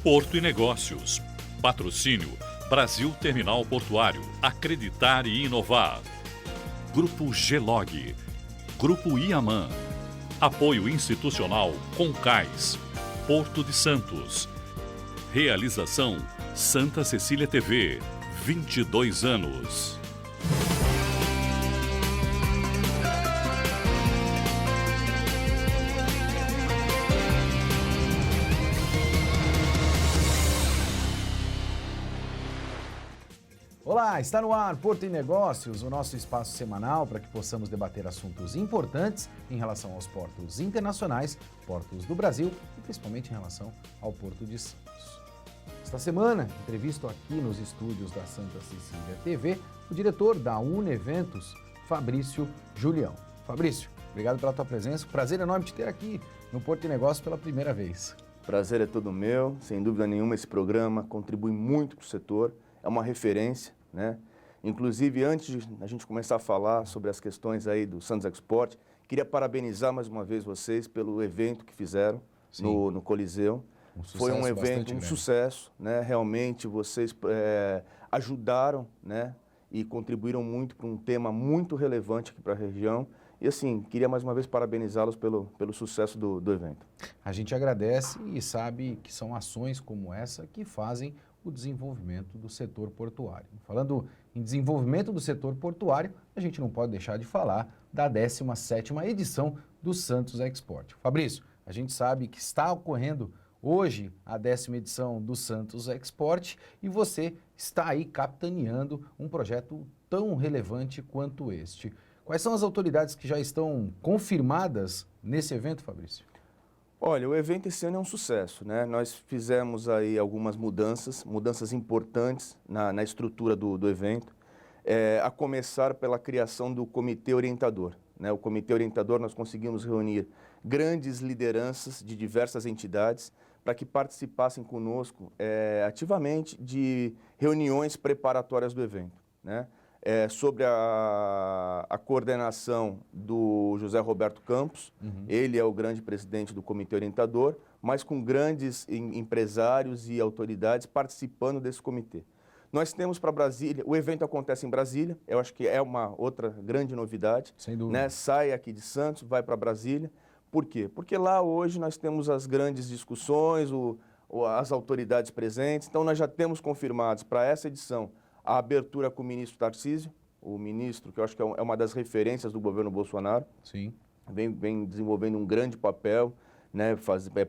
Porto e Negócios. Patrocínio Brasil Terminal Portuário. Acreditar e inovar. Grupo Gelog. Grupo Iaman. Apoio institucional Concais. Porto de Santos. Realização Santa Cecília TV. 22 anos. Olá, está no ar Porto e Negócios, o nosso espaço semanal para que possamos debater assuntos importantes em relação aos portos internacionais, portos do Brasil e principalmente em relação ao Porto de Santos. Esta semana, entrevisto aqui nos estúdios da Santa Cecília TV o diretor da Uneventos, Fabrício Julião. Fabrício, obrigado pela tua presença, prazer enorme te ter aqui no Porto e Negócios pela primeira vez. Prazer é todo meu, sem dúvida nenhuma esse programa contribui muito para o setor, é uma referência, né? Inclusive, antes de a gente começar a falar sobre as questões aí do Santos Export, queria parabenizar mais uma vez vocês pelo evento que fizeram no Coliseu. Foi um evento, um sucesso, né? Realmente vocês ajudaram, né? E contribuíram muito para um tema muito relevante aqui para a região. E assim, queria mais uma vez parabenizá-los pelo sucesso do evento. A gente agradece e sabe que são ações como essa que fazem o desenvolvimento do setor portuário. Falando em desenvolvimento do setor portuário, a gente não pode deixar de falar da 17ª edição do Santos Export. Fabrício, a gente sabe que está ocorrendo hoje a 10ª edição do Santos Export e você está aí capitaneando um projeto tão relevante quanto este. Quais são as autoridades que já estão confirmadas nesse evento, Fabrício? Olha, o evento esse ano é um sucesso, né? Nós fizemos aí algumas mudanças importantes na estrutura do evento, a começar pela criação do Comitê Orientador, né? O Comitê Orientador nós conseguimos reunir grandes lideranças de diversas entidades para que participassem conosco ativamente de reuniões preparatórias do evento, né? Sobre a coordenação do José Roberto Campos, ele é o grande presidente do Comitê Orientador, mas com grandes empresários e autoridades participando desse comitê. Nós temos para Brasília, o evento acontece em Brasília, eu acho que é uma outra grande novidade. Sem dúvida. Né? Sai aqui de Santos, vai para Brasília. Por quê? Porque lá hoje nós temos as grandes discussões, as autoridades presentes, então nós já temos confirmados para essa edição a abertura com o ministro Tarcísio, o ministro que eu acho que é uma das referências do governo Bolsonaro. Sim. Vem desenvolvendo um grande papel, né,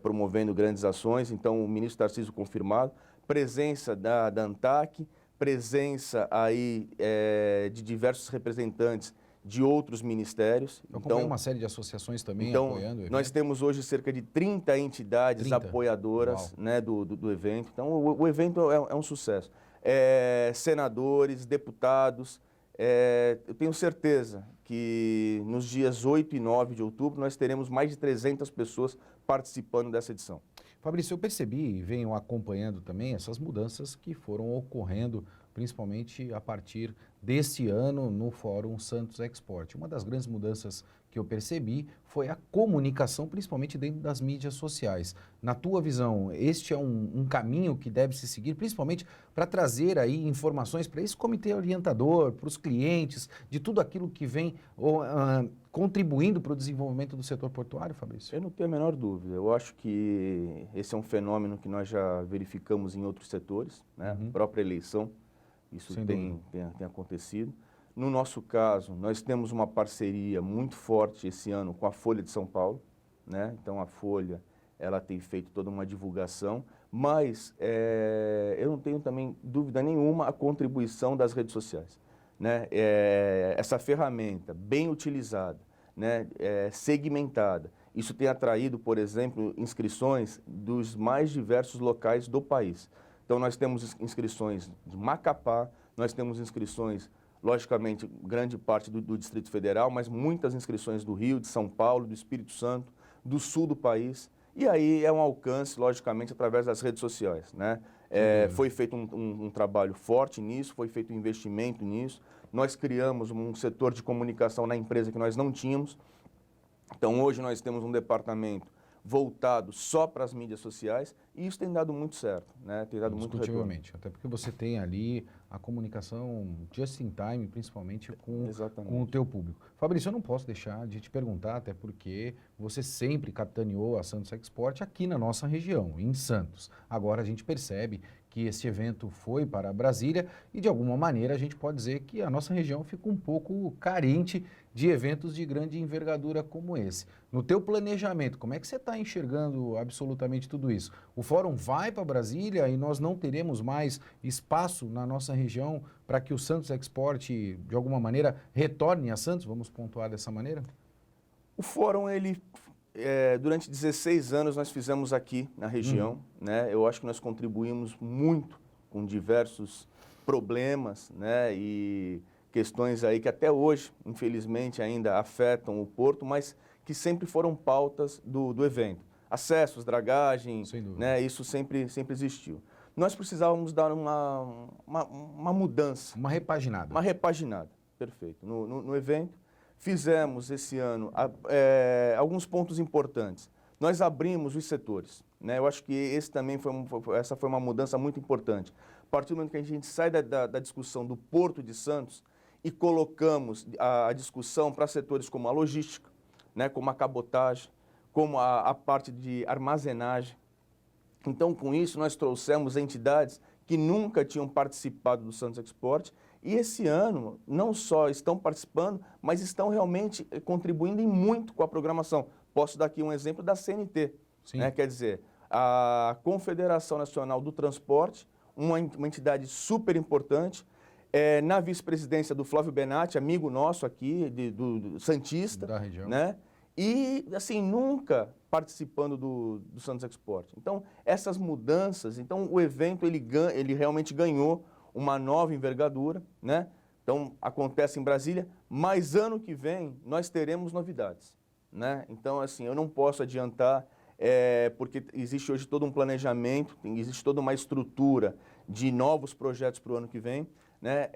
promovendo grandes ações, então o ministro Tarcísio confirmado, presença da ANTAC, presença aí de diversos representantes de outros ministérios. Então, uma série de associações também apoiando o evento. Nós temos hoje cerca de 30 entidades apoiadoras, né, do evento, então o evento é um sucesso. Senadores, deputados, eu tenho certeza que nos dias 8 e 9 de outubro nós teremos mais de 300 pessoas participando dessa edição. Fabrício, eu percebi e venho acompanhando também essas mudanças que foram ocorrendo, principalmente a partir deste ano no Fórum Santos Export. Uma das grandes mudanças que eu percebi foi a comunicação, principalmente dentro das mídias sociais. Na tua visão, este é um caminho que deve se seguir, principalmente para trazer aí informações para esse comitê orientador, para os clientes, de tudo aquilo que vem contribuindo para o desenvolvimento do setor portuário, Fabrício? Eu não tenho a menor dúvida. Eu acho que esse é um fenômeno que nós já verificamos em outros setores, né? Própria eleição, isso tem acontecido. No nosso caso, nós temos uma parceria muito forte esse ano com a Folha de São Paulo, né? Então a Folha, ela tem feito toda uma divulgação, mas eu não tenho também dúvida nenhuma a contribuição das redes sociais, né? Essa ferramenta bem utilizada, né? Segmentada, isso tem atraído, por exemplo, inscrições dos mais diversos locais do país. Então nós temos inscrições de Macapá, nós temos inscrições, logicamente, grande parte do Distrito Federal, mas muitas inscrições do Rio, de São Paulo, do Espírito Santo, do sul do país. E aí é um alcance, logicamente, através das redes sociais, né? Foi feito um trabalho forte nisso, foi feito um investimento nisso. Nós criamos um setor de comunicação na empresa que nós não tínhamos. Então, hoje nós temos um departamento voltado só para as mídias sociais, e isso tem dado muito certo, né? Tem dado muito retorno. Indiscutivelmente, até porque você tem ali a comunicação just in time, principalmente com o teu público. Fabrício, eu não posso deixar de te perguntar, até porque você sempre capitaneou a Santos Export aqui na nossa região, em Santos. Agora a gente percebe que esse evento foi para Brasília e, de alguma maneira, a gente pode dizer que a nossa região fica um pouco carente de eventos de grande envergadura como esse. No teu planejamento, como é que você está enxergando absolutamente tudo isso? O fórum vai para Brasília e nós não teremos mais espaço na nossa região para que o Santos Export, de alguma maneira, retorne a Santos? Vamos pontuar dessa maneira? O fórum, ele... durante 16 anos nós fizemos aqui na região, né? Eu acho que nós contribuímos muito com diversos problemas, né? E questões aí que até hoje, infelizmente, ainda afetam o porto, mas que sempre foram pautas do evento. Acessos, dragagem, né? Isso sempre existiu. Nós precisávamos dar uma mudança. Uma repaginada. Uma repaginada, perfeito. No evento, fizemos esse ano alguns pontos importantes. Nós abrimos os setores, né? Eu acho que essa foi uma mudança muito importante. A partir do momento que a gente sai da discussão do Porto de Santos e colocamos a discussão para setores como a logística, né? Como a cabotagem, como a parte de armazenagem. Então, com isso, nós trouxemos entidades que nunca tinham participado do Santos Export e esse ano não só estão participando, mas estão realmente contribuindo em muito com a programação. Posso dar aqui um exemplo da CNT, né? Quer dizer, a Confederação Nacional do Transporte, uma entidade super importante, na vice-presidência do Flávio Benatti, amigo nosso aqui, do Santista, da região, né? E, assim, nunca participando do Santos Export. Então, essas mudanças, então o evento ele realmente ganhou uma nova envergadura, né? Então, acontece em Brasília, mas ano que vem nós teremos novidades, né? Então, assim, eu não posso adiantar, porque existe hoje todo um planejamento, existe toda uma estrutura de novos projetos para o ano que vem, né?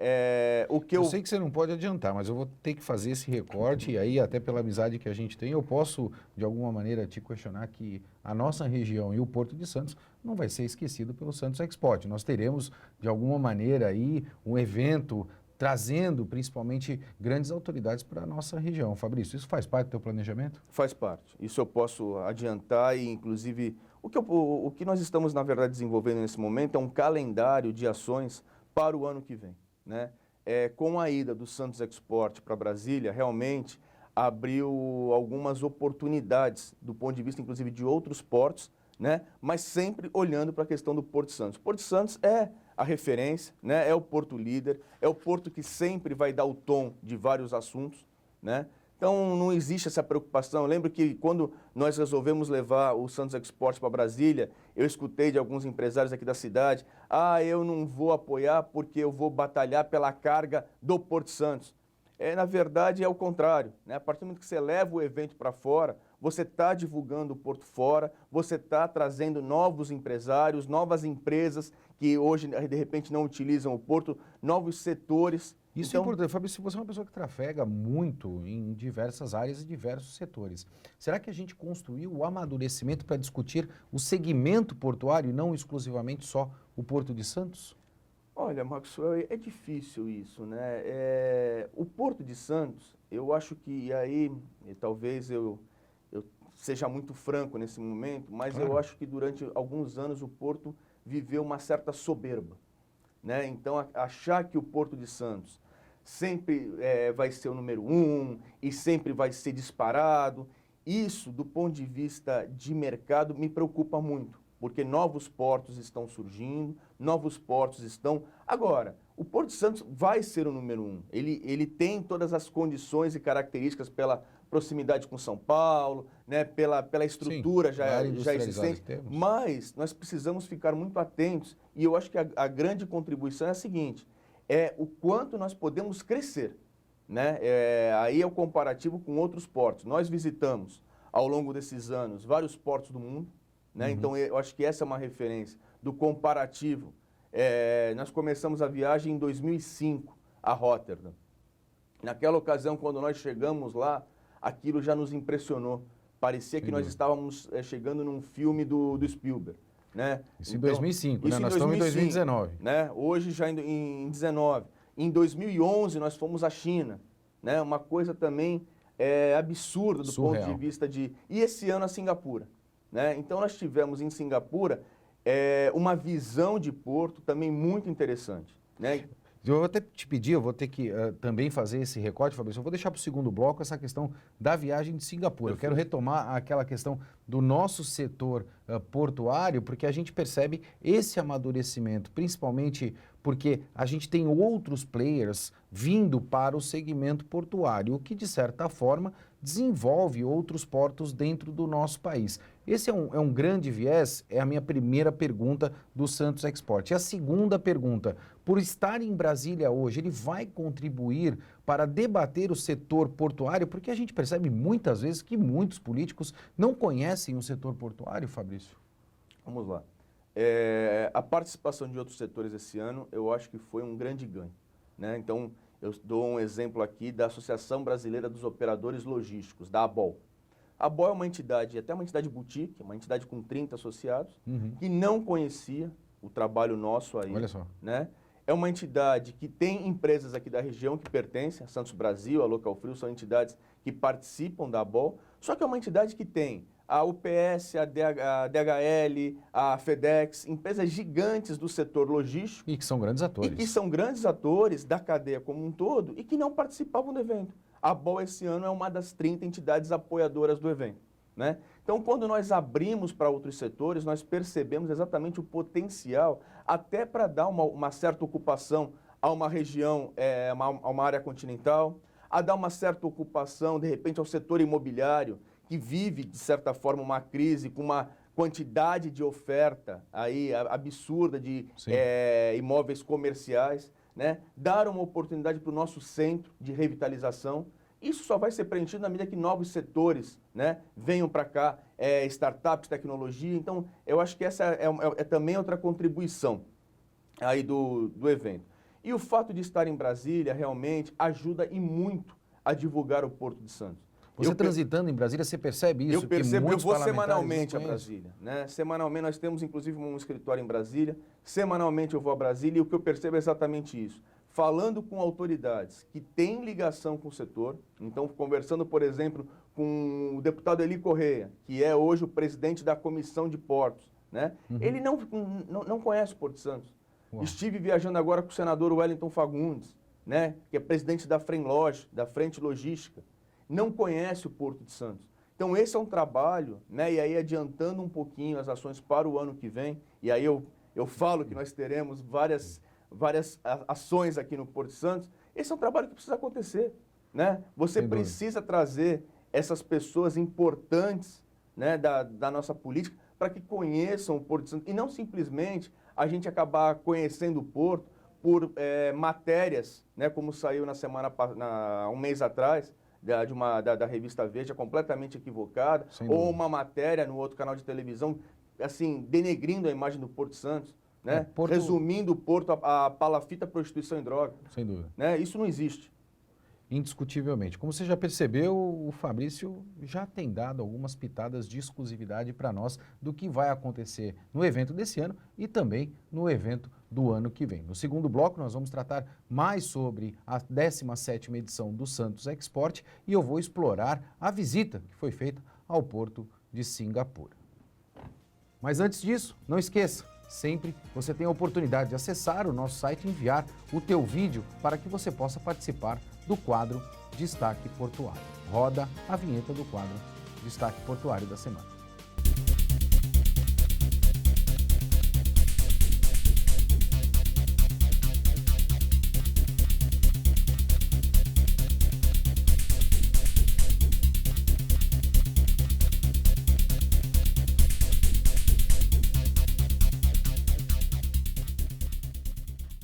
Eu sei que você não pode adiantar, mas eu vou ter que fazer esse recorte e aí, até pela amizade que a gente tem, eu posso, de alguma maneira, te questionar que a nossa região e o Porto de Santos não vai ser esquecido pelo Santos Export. Nós teremos, de alguma maneira, aí um evento trazendo, principalmente, grandes autoridades para a nossa região. Fabrício, isso faz parte do teu planejamento? Faz parte. Isso eu posso adiantar e, inclusive, o que nós estamos, na verdade, desenvolvendo nesse momento é um calendário de ações para o ano que vem, né? Com a ida do Santos Export para Brasília, realmente abriu algumas oportunidades do ponto de vista, inclusive, de outros portos, né? Mas sempre olhando para a questão do Porto de Santos. O Porto de Santos é a referência, né? É o porto líder, é o porto que sempre vai dar o tom de vários assuntos, né? Então, não existe essa preocupação. Eu lembro que quando nós resolvemos levar o Santos Export para Brasília, eu escutei de alguns empresários aqui da cidade, eu não vou apoiar porque eu vou batalhar pela carga do Porto Santos. Na verdade, é o contrário, né? A partir do momento que você leva o evento para fora, você está divulgando o Porto fora, você está trazendo novos empresários, novas empresas que hoje, de repente, não utilizam o Porto, novos setores. Isso é importante. Fabrício, você é uma pessoa que trafega muito em diversas áreas e diversos setores. Será que a gente construiu o amadurecimento para discutir o segmento portuário e não exclusivamente só o Porto de Santos? Olha, Maxwell, é difícil isso, né? O Porto de Santos, eu acho que aí, talvez eu seja muito franco nesse momento, mas claro, eu acho que durante alguns anos o Porto viveu uma certa soberba, né? Então, achar que o Porto de Santos sempre vai ser o número 1 e sempre vai ser disparado, isso, do ponto de vista de mercado, me preocupa muito, porque novos portos estão surgindo, novos portos estão... Agora, o Porto de Santos vai ser o número 1, ele tem todas as condições e características pela proximidade com São Paulo, né, pela estrutura. Sim, já existente, mas nós precisamos ficar muito atentos e eu acho que a grande contribuição é a seguinte, o quanto nós podemos crescer, né? Aí é o comparativo com outros portos. Nós visitamos, ao longo desses anos, vários portos do mundo, né? Então, eu acho que essa é uma referência do comparativo. Nós começamos a viagem em 2005, a Rotterdam. Naquela ocasião, quando nós chegamos lá, aquilo já nos impressionou, Parecia que nós estávamos chegando num filme do Spielberg, né? Isso então, em 2005, né? Nós estamos em 2019. Né? Hoje já em 19. Em 2011 nós fomos à China, né? Uma coisa também absurda do surreal. Ponto de vista de... E esse ano a Singapura, né? Então nós tivemos em Singapura uma visão de porto também muito interessante, né? Eu vou até te pedir, eu vou ter que também fazer esse recorte, Fabrício. Eu vou deixar para o segundo bloco essa questão da viagem de Singapura. Eu quero retomar aquela questão do nosso setor portuário, porque a gente percebe esse amadurecimento, principalmente porque a gente tem outros players vindo para o segmento portuário, o que, de certa forma, desenvolve outros portos dentro do nosso país. Esse é um grande viés, é a minha primeira pergunta do Santos Export. E a segunda pergunta, por estar em Brasília hoje, ele vai contribuir para debater o setor portuário? Porque a gente percebe muitas vezes que muitos políticos não conhecem o setor portuário, Fabrício. Vamos lá. A participação de outros setores esse ano, eu acho que foi um grande ganho, né? Então, eu dou um exemplo aqui da Associação Brasileira dos Operadores Logísticos, da ABOL. A ABOL é uma entidade, até uma entidade boutique, uma entidade com 30 associados, que não conhecia o trabalho nosso aí. Olha só. Né? É uma entidade que tem empresas aqui da região que pertencem, a Santos Brasil, a Local Frio, são entidades que participam da ABOL, só que é uma entidade que tem a UPS, a DHL, a FedEx, empresas gigantes do setor logístico. E que são grandes atores. E que são grandes atores da cadeia como um todo e que não participavam do evento. A ABOL esse ano é uma das 30 entidades apoiadoras do evento, né? Então, quando nós abrimos para outros setores, nós percebemos exatamente o potencial até para dar uma certa ocupação a uma região, a uma área continental, a dar uma certa ocupação, de repente, ao setor imobiliário, que vive, de certa forma, uma crise com uma quantidade de oferta aí absurda de imóveis comerciais, né? Dar uma oportunidade para o nosso centro de revitalização. Isso só vai ser preenchido na medida que novos setores, né, venham para cá, startups, tecnologia. Então, eu acho que essa é também outra contribuição aí do evento. E o fato de estar em Brasília realmente ajuda e muito a divulgar o Porto de Santos. Você transitando em Brasília, você percebe isso? Eu percebo, eu vou semanalmente a Brasília, né? Semanalmente, nós temos inclusive um escritório em Brasília, semanalmente eu vou a Brasília e o que eu percebo é exatamente isso. Falando com autoridades que têm ligação com o setor, então conversando, por exemplo, com o deputado Eli Correia, que é hoje o presidente da Comissão de Portos, né? Ele não conhece o Porto de Santos. Uau. Estive viajando agora com o senador Wellington Fagundes, né? Que é presidente da Fremlog, da Frente Logística. Não conhece o Porto de Santos. Então, esse é um trabalho, né? E aí, adiantando um pouquinho as ações para o ano que vem, e aí eu falo que nós teremos várias ações aqui no Porto de Santos. Esse é um trabalho que precisa acontecer, né? Você precisa trazer essas pessoas importantes, né, da nossa política para que conheçam o Porto de Santos e não simplesmente a gente acabar conhecendo o Porto por matérias, né, como saiu um mês atrás, da revista Veja, completamente equivocada, ou uma matéria no outro canal de televisão, assim, denegrindo a imagem do Porto Santos, né? Resumindo o Porto a palafita, prostituição e droga. Sem dúvida. Né? Isso não existe. Indiscutivelmente. Como você já percebeu, o Fabrício já tem dado algumas pitadas de exclusividade para nós do que vai acontecer no evento desse ano e também no evento do ano que vem. No segundo bloco, nós vamos tratar mais sobre a 17ª edição do Santos Export e eu vou explorar a visita que foi feita ao Porto de Singapura. Mas antes disso, não esqueça, sempre você tem a oportunidade de acessar o nosso site e enviar o teu vídeo para que você possa participar do quadro Destaque Portuário. Roda a vinheta do quadro Destaque Portuário da semana.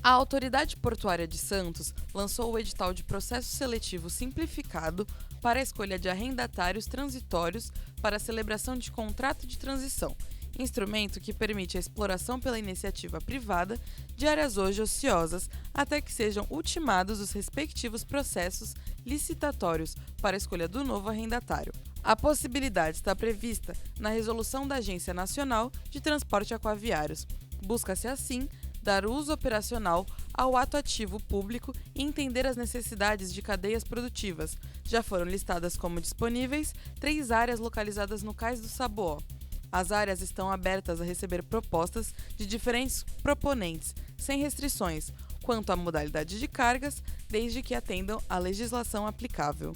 A Autoridade Portuária de Santos lançou o edital de processo seletivo simplificado para a escolha de arrendatários transitórios para a celebração de contrato de transição, instrumento que permite a exploração pela iniciativa privada de áreas hoje ociosas até que sejam ultimados os respectivos processos licitatórios para a escolha do novo arrendatário. A possibilidade está prevista na resolução da Agência Nacional de Transporte Aquaviários. Busca-se, assim, dar uso operacional ao ato ativo público e entender as necessidades de cadeias produtivas. Já foram listadas como disponíveis 3 áreas localizadas no Cais do Saboó. As áreas estão abertas a receber propostas de diferentes proponentes, sem restrições, quanto à modalidade de cargas, desde que atendam à legislação aplicável.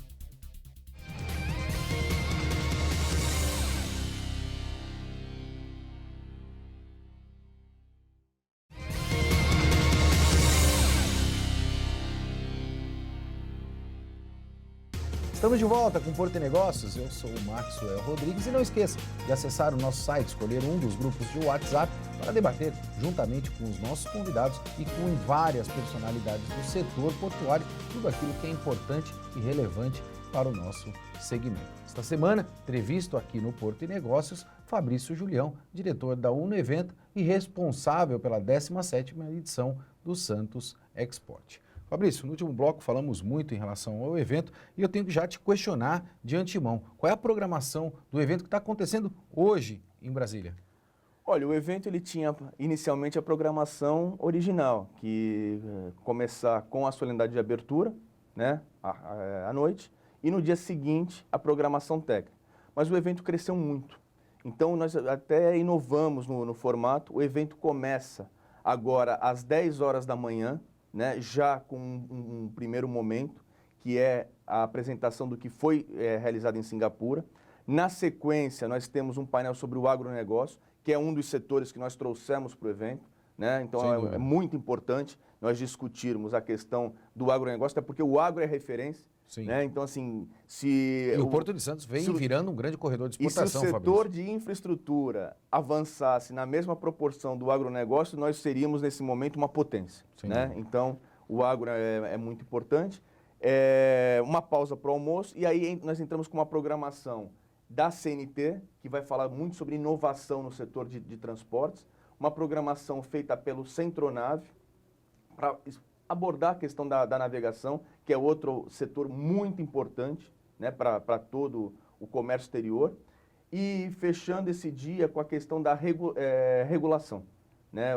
Estamos de volta com Porto e Negócios, eu sou o Maxwell Rodrigues e não esqueça de acessar o nosso site, escolher um dos grupos de WhatsApp para debater juntamente com os nossos convidados e com várias personalidades do setor portuário, tudo aquilo que é importante e relevante para o nosso segmento. Esta semana, entrevisto aqui no Porto e Negócios, Fabrício Julião, diretor da Unoevento e responsável pela 17ª edição do Santos Export. Fabrício, no último bloco falamos muito em relação ao evento e eu tenho que já te questionar de antemão. Qual é a programação do evento que está acontecendo hoje em Brasília? Olha, o evento ele tinha inicialmente a programação original, que começar com a solenidade de abertura, né, à noite, e no dia seguinte a programação técnica. Mas o evento cresceu muito, então nós até inovamos no formato. O evento começa agora às 10 horas da manhã, né, já com um primeiro momento, que é a apresentação do que foi realizado em Singapura. Na sequência, nós temos um painel sobre o agronegócio, que é um dos setores que nós trouxemos para o evento, né? Então é muito importante nós discutirmos a questão do agronegócio, até porque o agro é referência. Sim. Né? Então, assim, se... E o Porto de Santos vem virando um grande corredor de exportação, Fabrício. E se o setor Fabrício, de infraestrutura avançasse na mesma proporção do agronegócio, nós seríamos, nesse momento, uma potência. Né? Então, o agro é muito importante. Uma pausa para o almoço, e aí nós entramos com uma programação da CNT, que vai falar muito sobre inovação no setor de transportes, uma programação feita pelo Centronave, para abordar a questão da navegação, que é outro setor muito importante, né, para todo o comércio exterior, e fechando esse dia com a questão da regulação. Né?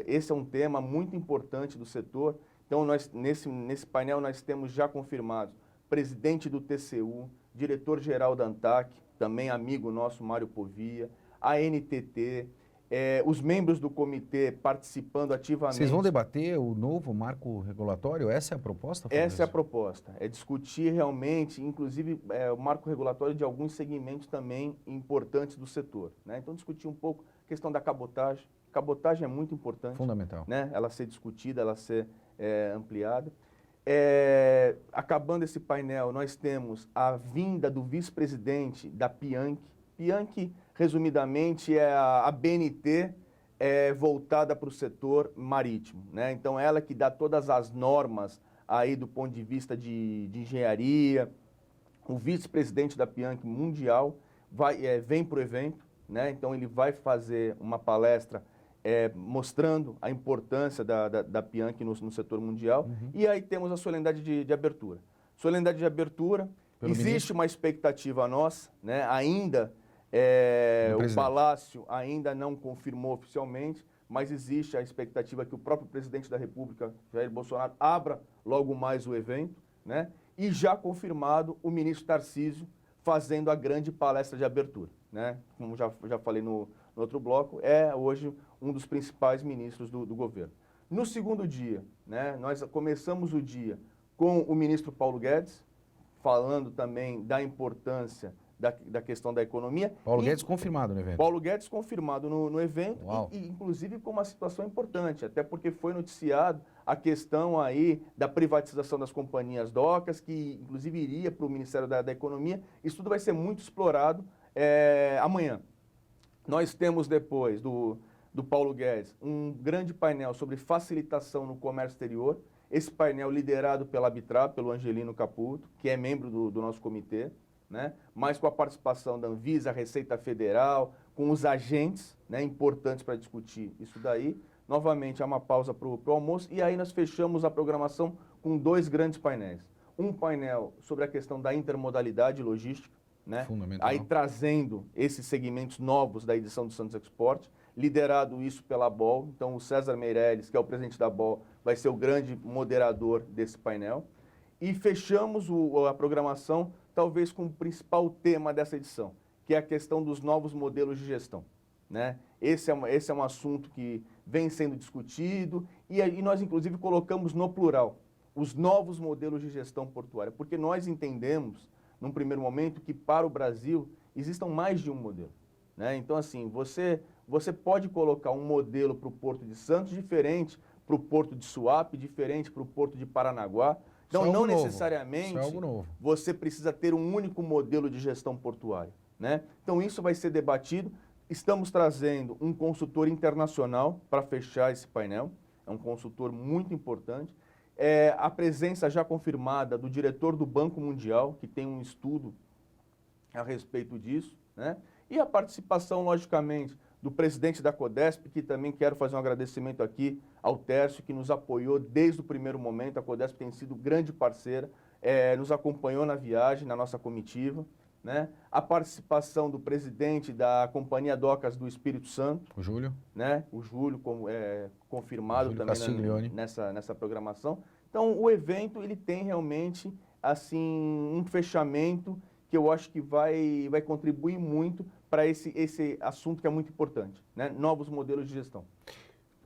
Esse é um tema muito importante do setor. Então, nós, nesse painel, nós temos já confirmados presidente do TCU, diretor-geral da ANTAC, também amigo nosso, Mário Povia, a NTT, os membros do comitê participando ativamente. Vocês vão debater o novo marco regulatório? Essa é a proposta, Fabrício? Essa é a proposta, é discutir realmente, inclusive, o marco regulatório de alguns segmentos também importantes do setor. Né? Então, discutir um pouco a questão da cabotagem. Cabotagem é muito importante. Fundamental. Né? Ela ser discutida, ela ser ampliada. Acabando esse painel, nós temos a vinda do vice-presidente da Pianchi. Pianchi, resumidamente, é a BNT voltada para o setor marítimo. Né? Então, ela que dá todas as normas aí do ponto de vista de engenharia. O vice-presidente da Pianchi mundial vem para o evento, né? Então, ele vai fazer uma palestra mostrando a importância da Pianchi no setor mundial. Uhum. E aí temos a solenidade de abertura. Solenidade de abertura, existe uma expectativa nossa, né? Ainda o Palácio ainda não confirmou oficialmente, mas existe a expectativa que o próprio presidente da República, Jair Bolsonaro, abra logo mais o evento, né? E já confirmado o ministro Tarcísio fazendo a grande palestra de abertura, né? Como já falei no outro bloco, é hoje um dos principais ministros do governo. No segundo dia, né, nós começamos o dia com o ministro Paulo Guedes, falando também da importância da questão da economia. Paulo Guedes confirmado no evento. Paulo Guedes confirmado no evento, e inclusive com uma situação importante, até porque foi noticiado a questão aí da privatização das companhias docas, que inclusive iria para o Ministério da Economia. Isso tudo vai ser muito explorado amanhã. Nós temos depois do Paulo Guedes um grande painel sobre facilitação no comércio exterior. Esse painel liderado pela Abitrab, pelo Angelino Caputo, que é membro do nosso comitê, né? Mas com a participação da Anvisa, Receita Federal, com os agentes, né, importantes para discutir isso daí. Novamente, há uma pausa para o almoço e aí nós fechamos a programação com 2 grandes painéis. Um painel sobre a questão da intermodalidade logística, né? Fundamental. Aí trazendo esses segmentos novos da edição do Santos Export, liderado isso pela BOL. Então o César Meirelles, que é o presidente da BOL, vai ser o grande moderador desse painel. E fechamos a programação talvez com o principal tema dessa edição, que é a questão dos novos modelos de gestão, né? Esse é um assunto que vem sendo discutido e nós, inclusive, colocamos no plural os novos modelos de gestão portuária, porque nós entendemos, num primeiro momento, que para o Brasil existam mais de um modelo, né? Então, assim, você pode colocar um modelo para o Porto de Santos diferente para o Porto de Suape, diferente para o Porto de Paranaguá. Então, não necessariamente você precisa ter um único modelo de gestão portuária, né? Então, isso vai ser debatido. Estamos trazendo um consultor internacional para fechar esse painel. É um consultor muito importante. A presença já confirmada do diretor do Banco Mundial, que tem um estudo a respeito disso, né? E a participação, logicamente, do presidente da CODESP, que também quero fazer um agradecimento aqui ao Tércio, que nos apoiou desde o primeiro momento. A CODESP tem sido grande parceira, nos acompanhou na viagem, na nossa comitiva, né? A participação do presidente da Companhia Docas do Espírito Santo, o Júlio, né? O Júlio, confirmado Júlio também nessa programação. Então, o evento ele tem realmente assim um fechamento que eu acho que vai contribuir muito para esse assunto que é muito importante, né? Novos modelos de gestão.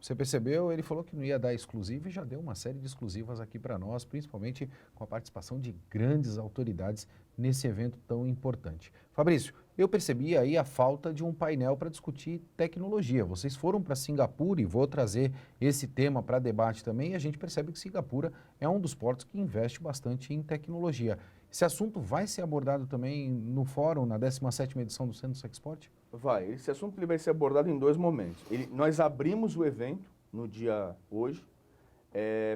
Você percebeu, ele falou que não ia dar exclusivo e já deu uma série de exclusivas aqui para nós, principalmente com a participação de grandes autoridades nesse evento tão importante. Fabrício, eu percebi aí a falta de um painel para discutir tecnologia. Vocês foram para Singapura e vou trazer esse tema para debate também, e a gente percebe que Singapura é um dos portos que investe bastante em tecnologia. Esse assunto vai ser abordado também no fórum, na 17ª edição do Santos Export? Vai. Esse assunto ele vai ser abordado em 2 momentos. Nós abrimos o evento no dia hoje,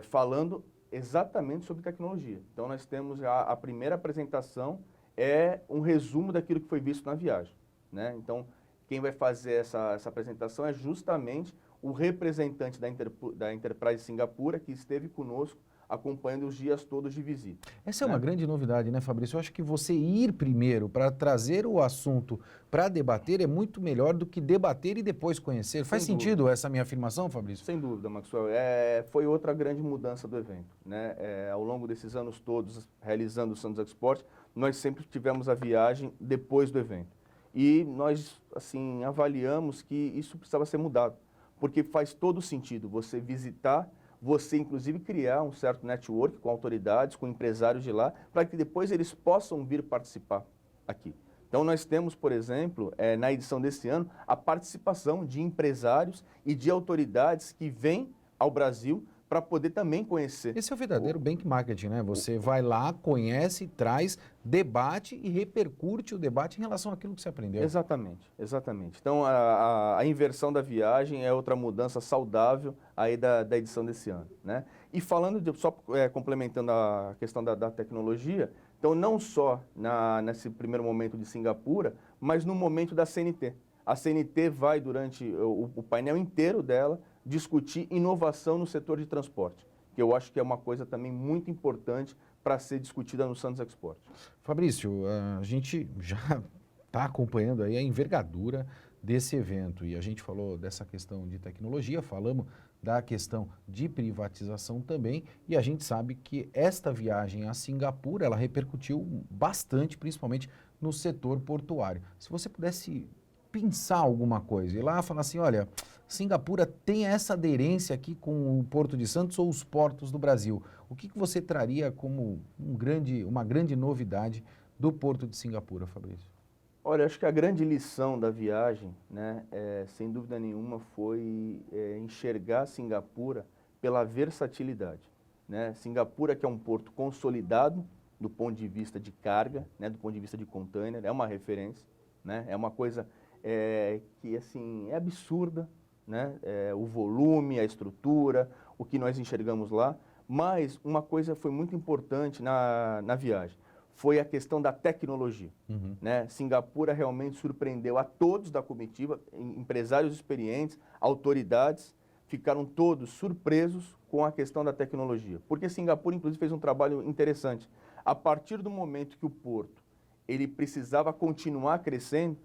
falando exatamente sobre tecnologia. Então, nós temos a primeira apresentação, um resumo daquilo que foi visto na viagem, né? Então, quem vai fazer essa apresentação é justamente o representante da Enterprise Singapura, que esteve conosco acompanhando os dias todos de visita. Essa é uma grande novidade, né, Fabrício? Eu acho que você ir primeiro para trazer o assunto para debater é muito melhor do que debater e depois conhecer. Faz sentido essa minha afirmação, Fabrício? Sem dúvida, Maxwell. Foi outra grande mudança do evento, né? Ao longo desses anos todos, realizando o Santos Export, nós sempre tivemos a viagem depois do evento. E nós, assim, avaliamos que isso precisava ser mudado, porque faz todo sentido você visitar, você, inclusive, criar um certo network com autoridades, com empresários de lá, para que depois eles possam vir participar aqui. Então, nós temos, por exemplo, na edição desse ano, a participação de empresários e de autoridades que vêm ao Brasil para poder também conhecer. Esse é o verdadeiro bank marketing, né? Você vai lá, conhece, traz, debate e repercute o debate em relação àquilo que você aprendeu. Exatamente, exatamente. Então, a inversão da viagem é outra mudança saudável aí da edição desse ano, né? E falando, complementando a questão da tecnologia, então não só nesse primeiro momento de Singapura, mas no momento da CNT. A CNT vai, durante o painel inteiro dela, discutir inovação no setor de transporte, que eu acho que é uma coisa também muito importante para ser discutida no Santos Export. Fabrício, a gente já está acompanhando aí a envergadura desse evento e a gente falou dessa questão de tecnologia, falamos da questão de privatização também e a gente sabe que esta viagem a Singapura, ela repercutiu bastante, principalmente no setor portuário. Se você pudesse pensar alguma coisa e lá falar assim, olha, Singapura tem essa aderência aqui com o Porto de Santos ou os portos do Brasil. O que você traria como uma grande novidade do Porto de Singapura, Fabrício? Olha, acho que a grande lição da viagem, né, sem dúvida nenhuma, foi enxergar Singapura pela versatilidade, né? Singapura, que é um porto consolidado do ponto de vista de carga, né, do ponto de vista de container, é uma referência, né? É uma coisa que assim, é absurda, né? O volume, a estrutura, o que nós enxergamos lá, mas uma coisa foi muito importante na viagem, foi a questão da tecnologia. Né? Singapura realmente surpreendeu a todos da comitiva, empresários experientes, autoridades, ficaram todos surpresos com a questão da tecnologia, porque Singapura, inclusive, fez um trabalho interessante. A partir do momento que o porto ele precisava continuar crescendo,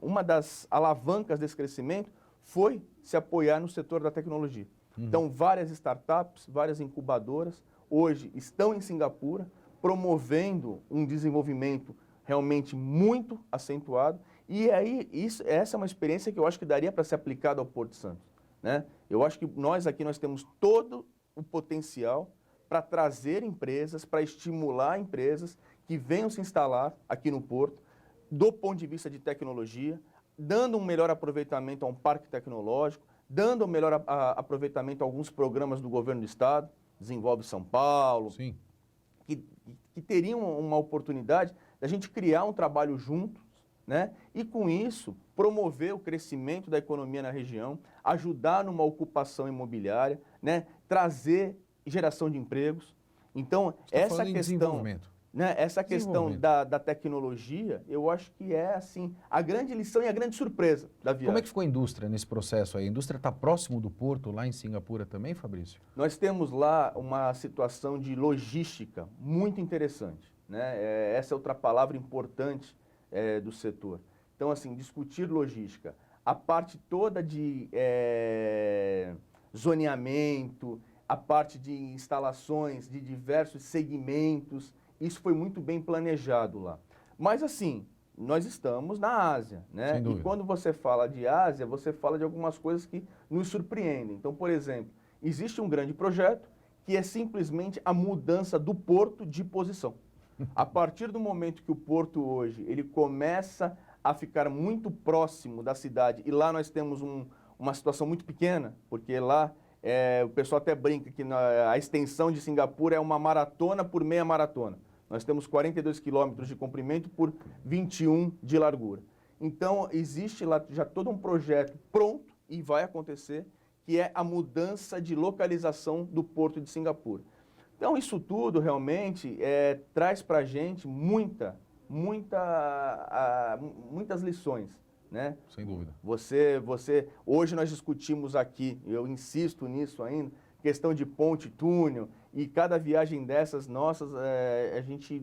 uma das alavancas desse crescimento foi se apoiar no setor da tecnologia. Então, várias startups, várias incubadoras, hoje estão em Singapura, promovendo um desenvolvimento realmente muito acentuado. E aí, essa é uma experiência que eu acho que daria para ser aplicada ao Porto Santos, né? Eu acho que nós temos todo o potencial para trazer empresas, para estimular empresas que venham se instalar aqui no Porto, do ponto de vista de tecnologia, dando um melhor aproveitamento a um parque tecnológico, dando um melhor aproveitamento a alguns programas do governo do estado, Desenvolve São Paulo, Sim. que teriam uma oportunidade da gente criar um trabalho juntos, né? E com isso promover o crescimento da economia na região, ajudar numa ocupação imobiliária, né? Trazer geração de empregos. Então, essa questão, né? Essa questão da tecnologia, eu acho que é assim a grande lição e a grande surpresa da viagem. Como é que ficou a indústria nesse processo aí? A indústria está próximo do porto, lá em Singapura também, Fabrício? Nós temos lá uma situação de logística muito interessante, né? Essa é outra palavra importante do setor. Então, assim, discutir logística, a parte toda de zoneamento, a parte de instalações de diversos segmentos, isso foi muito bem planejado lá. Mas, assim, nós estamos na Ásia, né? E quando você fala de Ásia, você fala de algumas coisas que nos surpreendem. Então, por exemplo, existe um grande projeto que é simplesmente a mudança do porto de posição. A partir do momento que o porto hoje ele começa a ficar muito próximo da cidade, e lá nós temos uma situação muito pequena, porque lá o pessoal até brinca que a extensão de Singapura é uma maratona por meia maratona. Nós temos 42 quilômetros de comprimento por 21 de largura. Então, existe lá já todo um projeto pronto, e vai acontecer, que é a mudança de localização do porto de Singapura. Então, isso tudo realmente traz para a gente muitas lições, né? Sem dúvida. Hoje nós discutimos aqui, eu insisto nisso ainda, questão de ponte, túnel, e cada viagem dessas nossas, a gente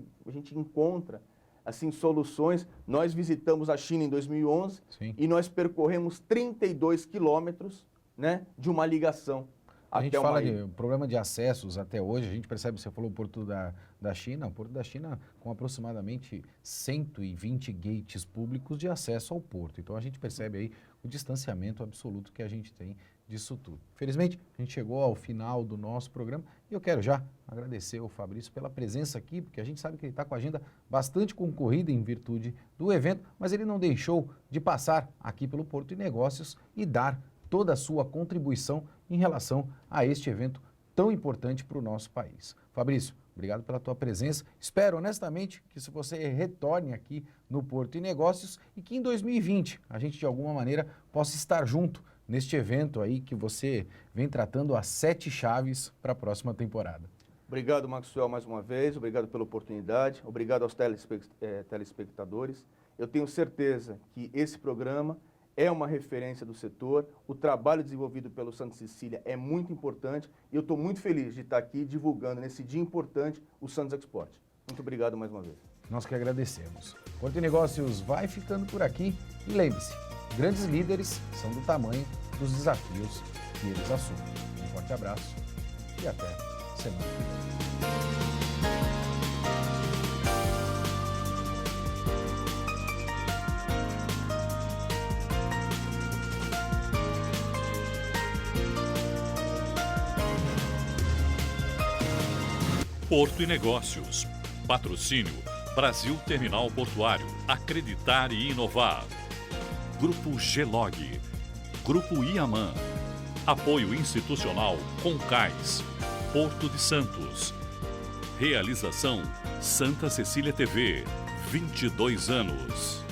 encontra assim, soluções. Nós visitamos a China em 2011. Sim. E nós percorremos 32 quilômetros, né, de uma ligação. A gente fala de problema de acessos até hoje, a gente percebe, você falou o Porto da China, o Porto da China com aproximadamente 120 gates públicos de acesso ao porto. Então a gente percebe aí o distanciamento absoluto que a gente tem disso tudo. Felizmente, a gente chegou ao final do nosso programa e eu quero já agradecer ao Fabrício pela presença aqui, porque a gente sabe que ele está com a agenda bastante concorrida em virtude do evento, mas ele não deixou de passar aqui pelo Porto e Negócios e dar toda a sua contribuição em relação a este evento tão importante para o nosso país. Fabrício, obrigado pela tua presença. Espero honestamente que você retorne aqui no Porto e Negócios e que em 2020 a gente de alguma maneira possa estar junto neste evento aí que você vem tratando as 7 chaves para a próxima temporada. Obrigado, Maxwell, mais uma vez. Obrigado pela oportunidade. Obrigado aos telespectadores. Eu tenho certeza que esse programa é uma referência do setor. O trabalho desenvolvido pelo Santa Cecília é muito importante e eu estou muito feliz de estar aqui divulgando nesse dia importante o Santos Export. Muito obrigado mais uma vez. Nós que agradecemos. Porto e Negócios vai ficando por aqui e lembre-se, grandes líderes são do tamanho dos desafios que eles assumem. Um forte abraço e até semana que vem. Porto e Negócios. Patrocínio Brasil Terminal Portuário. Acreditar e inovar. Grupo Gelog. Grupo Iaman. Apoio institucional Concais. Porto de Santos. Realização Santa Cecília TV. 22 anos.